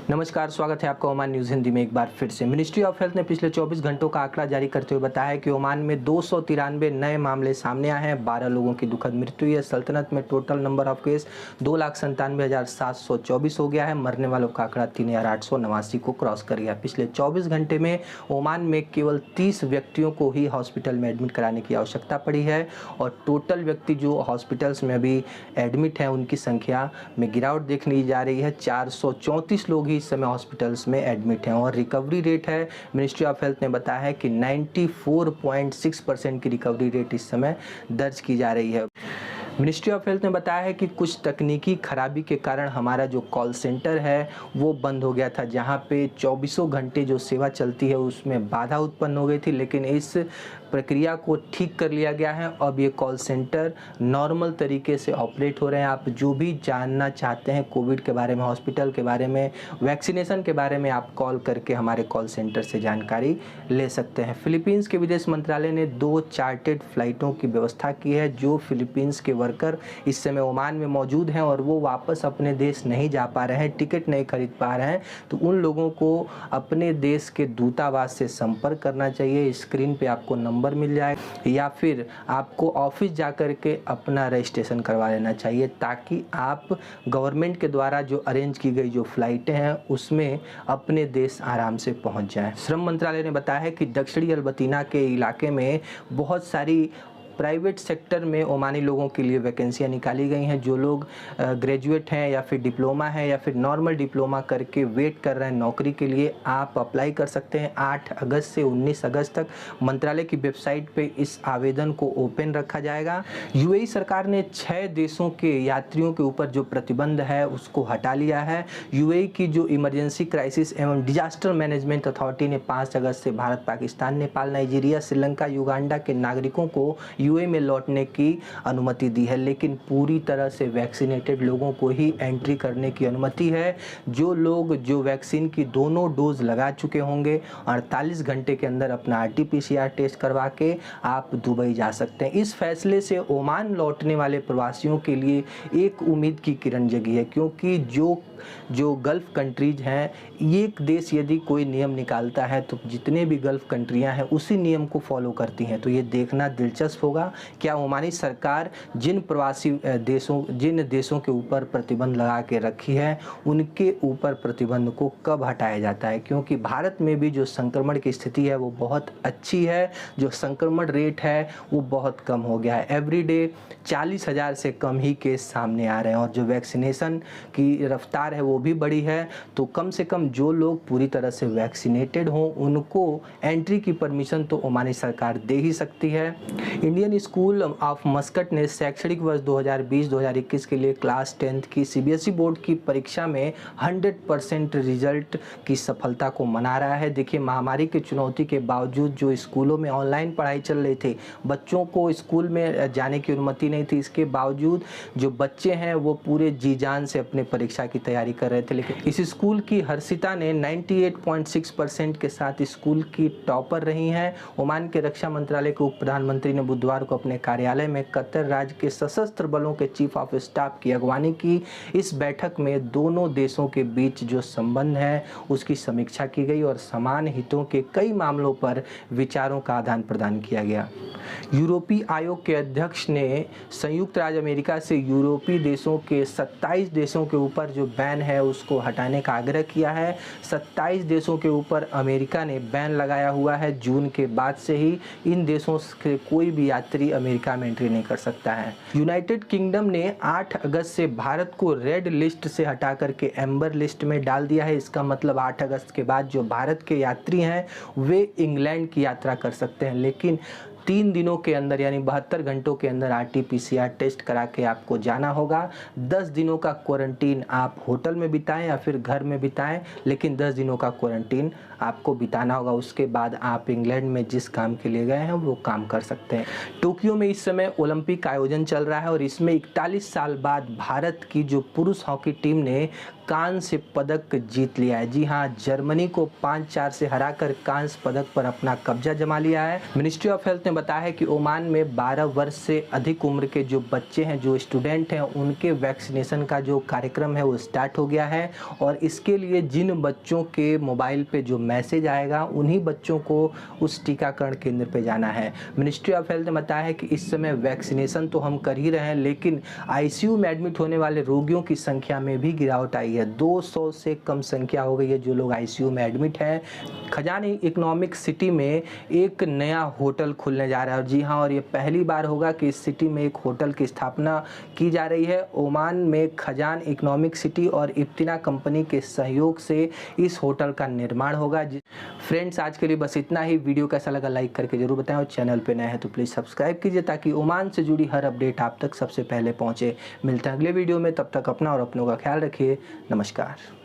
नमस्कार, स्वागत है आपका ओमान न्यूज़ हिंदी में एक बार फिर से। मिनिस्ट्री ऑफ हेल्थ ने पिछले 24 घंटों का आंकड़ा जारी करते हुए बताया है कि ओमान में 293 नए मामले सामने आए हैं। 12 लोगों की दुखद मृत्यु हुई है। सल्तनत में टोटल नंबर ऑफ केस 2,97,724 हो गया है। मरने वालों का आंकड़ा 3,889 को क्रॉस कर गया। पिछले 24 घंटे में ओमान में केवल 30 व्यक्तियों को ही हॉस्पिटल में एडमिट कराने की आवश्यकता पड़ी है और टोटल व्यक्ति जो हॉस्पिटल्स में अभी एडमिट हैं उनकी संख्या में गिरावट देखने जा रही है। 434 लोग इस समय हॉस्पिटल्स में एडमिट हैं और रिकवरी रेट है, मिनिस्ट्री ऑफ हेल्थ ने बताया है कि 94.6% की रिकवरी रेट इस समय दर्ज की जा रही है। मिनिस्ट्री ऑफ हेल्थ ने बताया है कि कुछ तकनीकी खराबी के कारण हमारा जो कॉल सेंटर है वो बंद हो गया था, जहां पे 24 घंटे जो सेवा चलती है उसमें बाधा उत्पन्न हो गई थी, लेकिन इस प्रक्रिया को ठीक कर लिया गया है। अब ये कॉल सेंटर नॉर्मल तरीके से ऑपरेट हो रहे हैं। आप जो भी जानना चाहते हैं कोविड के बारे में, हॉस्पिटल के बारे में, वैक्सीनेशन के बारे में, आप कॉल करके हमारे कॉल सेंटर से जानकारी ले सकते हैं। फिलीपींस के विदेश मंत्रालय ने 2 चार्टेड फ्लाइटों की व्यवस्था की है। जो फिलीपींस के वर्कर इस समय ओमान में मौजूद हैं और वो वापस अपने देश नहीं जा पा रहे हैं, टिकट नहीं खरीद पा रहे हैं, तो उन लोगों को अपने देश के दूतावास से संपर्क करना चाहिए। स्क्रीन पे आपको नंबर मिल जाएगा या फिर आपको ऑफिस जाकर के अपना रजिस्ट्रेशन करवा लेना चाहिए, ताकि आप गवर्नमेंट के द्वारा जो अरेंज की गई जो फ्लाइटें हैं उसमें अपने देश आराम से पहुंच जाएं। श्रम मंत्रालय ने बताया है कि दक्षिणी अल्बर्टा के इलाके में बहुत सारी प्राइवेट सेक्टर में ओमानी लोगों के लिए वैकेंसियां निकाली गई हैं। जो लोग ग्रेजुएट हैं या फिर डिप्लोमा है या फिर नॉर्मल डिप्लोमा करके वेट कर रहे हैं नौकरी के लिए, आप अप्लाई कर सकते हैं। 8 अगस्त से 19 अगस्त तक मंत्रालय की वेबसाइट पे इस आवेदन को ओपन रखा जाएगा। यूएई सरकार ने 6 देशों के यात्रियों के ऊपर जो प्रतिबंध है उसको हटा लिया है। यूएई की जो इमरजेंसी क्राइसिस एवं डिजास्टर मैनेजमेंट अथॉरिटी ने 5 अगस्त से भारत, पाकिस्तान, नेपाल, नाइजीरिया, श्रीलंका, युगांडा के नागरिकों को यूएई में लौटने की अनुमति दी है, लेकिन पूरी तरह से वैक्सीनेटेड लोगों को ही एंट्री करने की अनुमति है। जो लोग जो वैक्सीन की दोनों डोज लगा चुके होंगे 48 घंटे के अंदर अपना आरटीपीसीआर टेस्ट करवा के आप दुबई जा सकते हैं। इस फैसले से ओमान लौटने वाले प्रवासियों के लिए एक उम्मीद की किरण जगी है, क्योंकि जो गल्फ़ कंट्रीज हैं, एक देश यदि कोई नियम निकालता है तो जितने भी गल्फ़ कंट्रियां हैं उसी नियम को फॉलो करती हैं। तो ये देखना दिलचस्प होगा क्या ओमानी सरकार जिन देशों के ऊपर प्रतिबंध लगा के रखी है उनके ऊपर प्रतिबंध को कब हटाया जाता है, क्योंकि भारत में भी जो संक्रमण की स्थिति है वो बहुत अच्छी है। जो संक्रमण रेट है वो बहुत कम हो गया है। एवरीडे 40,000 से कम ही केस सामने आ रहे हैं और जो वैक्सीनेशन की रफ्तार है वो भी बड़ी है। तो कम से कम जो लोग पूरी तरह से वैक्सीनेटेड हों उनको एंट्री की परमिशन तो ओमानी सरकार दे ही सकती है। इंडियन स्कूल ऑफ मस्कट ने शैक्षणिक वर्ष 2020-2021 के लिए क्लास 10th की सीबीएसई बोर्ड की परीक्षा में 100% रिजल्ट की सफलता को मना रहा है। देखिए, महामारी की चुनौती के बावजूद जो स्कूलों में ऑनलाइन पढ़ाई चल रही थी, बच्चों को स्कूल में जाने की अनुमति नहीं थी, इसके बावजूद जो बच्चे हैं वो पूरे जी जान से अपने परीक्षा की तैयारी कर रहे थे। लेकिन इस स्कूल की हर्षिता ने 98.6% के साथ स्कूल की टॉपर रही हैं। ओमान के रक्षा मंत्रालय के उप प्रधानमंत्री ने बुधवार को अपने कार्यालय में कतर राज्य के सशस्त्र बलों के चीफ ऑफ स्टाफ की अगवानी की। इस बैठक में दोनों देशों के बीच जो संबंध है उसकी समीक्षा की गई और समान हितों के कई मामलों पर विचारों का आदान प्रदान किया गया। यूरोपीय आयोग के अध्यक्ष ने संयुक्त राज्य अमेरिका से यूरोपीय देशों के 27 देशों के ऊपर जो बैन है उसको हटाने का आग्रह किया है। 27 देशों के ऊपर अमेरिका ने बैन लगाया हुआ है। जून के बाद से ही इन देशों से कोई भी यात्री अमेरिका में एंट्री नहीं कर सकता है। यूनाइटेड किंगडम ने 8 अगस्त से भारत को रेड लिस्ट से हटा करके एम्बर लिस्ट में डाल दिया है। इसका मतलब 8 अगस्त के बाद जो भारत के यात्री हैं वे इंग्लैंड की यात्रा कर सकते हैं, लेकिन 3 दिनों के अंदर यानी 72 घंटों के अंदर आरटीपीसीआर टेस्ट करा के आपको जाना होगा। 10 दिनों का क्वारंटीन आप होटल में बिताएं या फिर घर में बिताएं, लेकिन 10 दिनों का क्वारंटीन आपको बिताना होगा। उसके बाद आप इंग्लैंड में जिस काम के लिए गए हैं वो काम कर सकते हैं। टोक्यो में इस समय ओलंपिक आयोजन चल रहा है और इसमें 41 साल बाद भारत की जो पुरुष हॉकी टीम ने कांस्य पदक जीत लिया है। जी हाँ, जर्मनी को 5-4 से हराकर कांस्य पदक पर अपना कब्जा जमा लिया है। मिनिस्ट्री ऑफ हेल्थ ने बताया है कि ओमान में 12 वर्ष से अधिक उम्र के जो बच्चे हैं, जो स्टूडेंट हैं, उनके वैक्सीनेशन का जो कार्यक्रम है वो स्टार्ट हो गया है और इसके लिए जिन बच्चों के मोबाइल पे जो मैसेज आएगा उन्हीं बच्चों को उस टीकाकरण केंद्र पे जाना है। मिनिस्ट्री ऑफ हेल्थ ने बताया है कि इस समय वैक्सीनेशन तो हम कर ही रहे हैं, लेकिन आईसीयू में एडमिट होने वाले रोगियों की संख्या में भी गिरावट आई है। 200 से कम संख्या हो गई है जो लोग आईसीयू में एडमिट हैं। खजानी इकोनॉमिक सिटी में एक नया होटल खुलने जा रहा है। जी हाँ, और ये पहली बार होगा कि इस सिटी में एक होटल की स्थापना की जा रही है। ओमान में खजान इकोनॉमिक सिटी और इब्तिना कंपनी के सहयोग से इस होटल का निर्माण होगा। फ्रेंड्स, आज के लिए बस इतना ही। वीडियो कैसा लगा लाइक करके जरूर बताएं और चैनल पे नए हैं तो प्लीज़ सब्सक्राइब कीजिए ताकि ओमान से जुड़ी हर अपडेट आप तक सबसे पहले पहुंचे। मिलते हैं अगले वीडियो में, तब तक अपना और अपनों का ख्याल रखिए। नमस्कार।